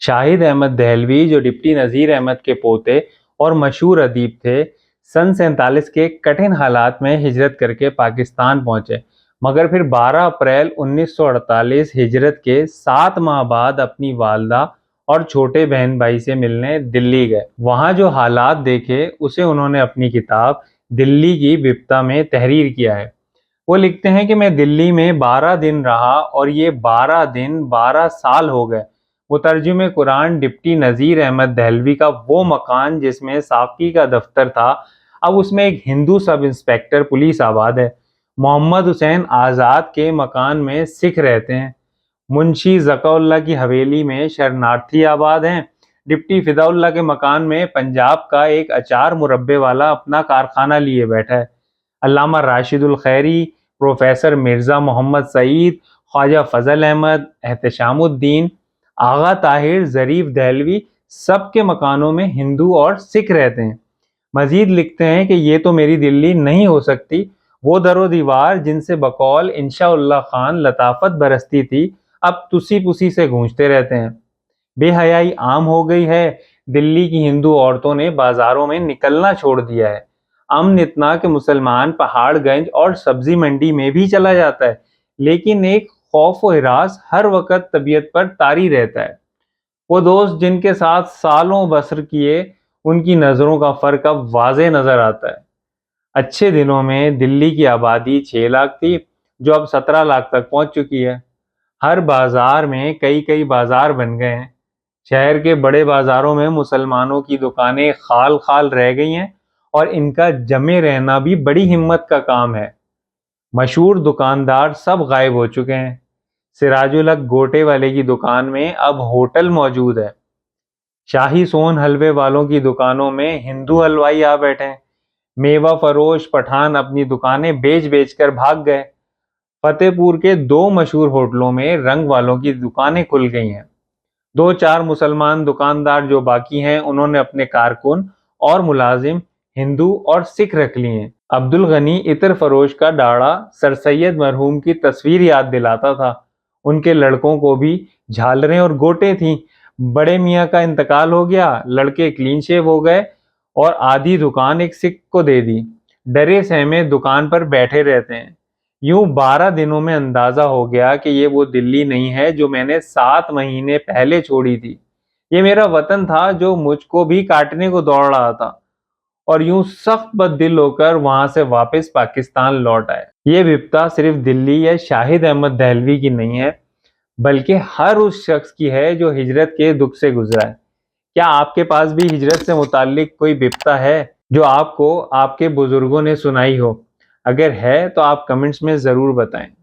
شاہد احمد دہلوی جو ڈپٹی نذیر احمد کے پوتے اور مشہور ادیب تھے، سن 47 کے کٹھن حالات میں ہجرت کر کے پاکستان پہنچے، مگر پھر 12 اپریل 1948 ہجرت کے 7 ماہ بعد اپنی والدہ اور چھوٹے بہن بھائی سے ملنے دلی گئے۔ وہاں جو حالات دیکھے اسے انہوں نے اپنی کتاب دلی کی وپتا میں تحریر کیا ہے۔ وہ لکھتے ہیں کہ میں دلی میں 12 دن رہا اور یہ 12 دن 12 سال ہو گئے۔ مترجم قرآن ڈپٹی نذیر احمد دہلوی کا وہ مکان جس میں ساقی کا دفتر تھا، اب اس میں ایک ہندو سب انسپیکٹر پولیس آباد ہے۔ محمد حسین آزاد کے مکان میں سکھ رہتے ہیں۔ منشی ذکا اللہ کی حویلی میں شرنارتھی آباد ہیں۔ ڈپٹی فدا اللہ کے مکان میں پنجاب کا ایک اچار مربے والا اپنا کارخانہ لیے بیٹھا ہے۔ علامہ راشد الخیری، پروفیسر مرزا محمد سعید، خواجہ فضل احمد، احتشام الدین، آغا طاہر، ظریف دہلوی، سب کے مکانوں میں ہندو اور سکھ رہتے ہیں۔ مزید لکھتے ہیں کہ یہ تو میری دلی نہیں ہو سکتی، وہ در و دیوار جن سے بقول انشاء اللہ خان لطافت برستی تھی، اب تسی پسی سے گونجتے رہتے ہیں۔ بے حیائی عام ہو گئی ہے، دلی کی ہندو عورتوں نے بازاروں میں نکلنا چھوڑ دیا ہے۔ امن اتنا کہ مسلمان پہاڑ گنج اور سبزی منڈی میں بھی چلا جاتا ہے، لیکن ایک خوف و ہراس ہر وقت طبیعت پر طاری رہتا ہے۔ وہ دوست جن کے ساتھ سالوں بسر کیے، ان کی نظروں کا فرق اب واضح نظر آتا ہے۔ اچھے دنوں میں دلی کی آبادی 6 لاکھ تھی، جو اب 17 لاکھ تک پہنچ چکی ہے۔ ہر بازار میں کئی بازار بن گئے ہیں۔ شہر کے بڑے بازاروں میں مسلمانوں کی دکانیں خال خال رہ گئی ہیں، اور ان کا جمے رہنا بھی بڑی ہمت کا کام ہے۔ مشہور دکاندار سب غائب ہو چکے ہیں۔ سراج الحق گوٹے والے کی دکان میں اب ہوٹل موجود ہے۔ شاہی سون حلوے والوں کی دکانوں میں ہندو حلوائی آ بیٹھے ہیں۔ میوہ فروش پٹھان اپنی دکانیں بیچ کر بھاگ گئے۔ فتح پور کے 2 مشہور ہوٹلوں میں رنگ والوں کی دکانیں کھل گئی ہیں۔ 2-4 مسلمان دکاندار جو باقی ہیں، انہوں نے اپنے کارکن اور ملازم ہندو اور سکھ رکھ لیے ہیں۔ عبد الغنی عطر فروش کا ڈاڑا سر سید مرحوم کی تصویر یاد دلاتا تھا۔ ان کے لڑکوں کو بھی جھالریں اور گوٹے تھیں۔ بڑے میاں کا انتقال ہو گیا، لڑکے کلین شیو ہو گئے اور آدھی دکان ایک سکھ کو دے دی۔ ڈرے سہمے دکان پر بیٹھے رہتے ہیں۔ یوں 12 دنوں میں اندازہ ہو گیا کہ یہ وہ دلی نہیں ہے جو میں نے 7 مہینے پہلے چھوڑی تھی۔ یہ میرا وطن تھا جو مجھ کو بھی کاٹنے کو دوڑ رہا تھا، اور یوں سخت بد دل ہو کر وہاں سے واپس پاکستان لوٹ آئے۔ یہ وپتا صرف دلی یا شاہد احمد دہلوی کی نہیں ہے، بلکہ ہر اس شخص کی ہے جو ہجرت کے دکھ سے گزرا ہے۔ کیا آپ کے پاس بھی ہجرت سے متعلق کوئی وپتا ہے جو آپ کو آپ کے بزرگوں نے سنائی ہو؟ اگر ہے تو آپ کمنٹس میں ضرور بتائیں۔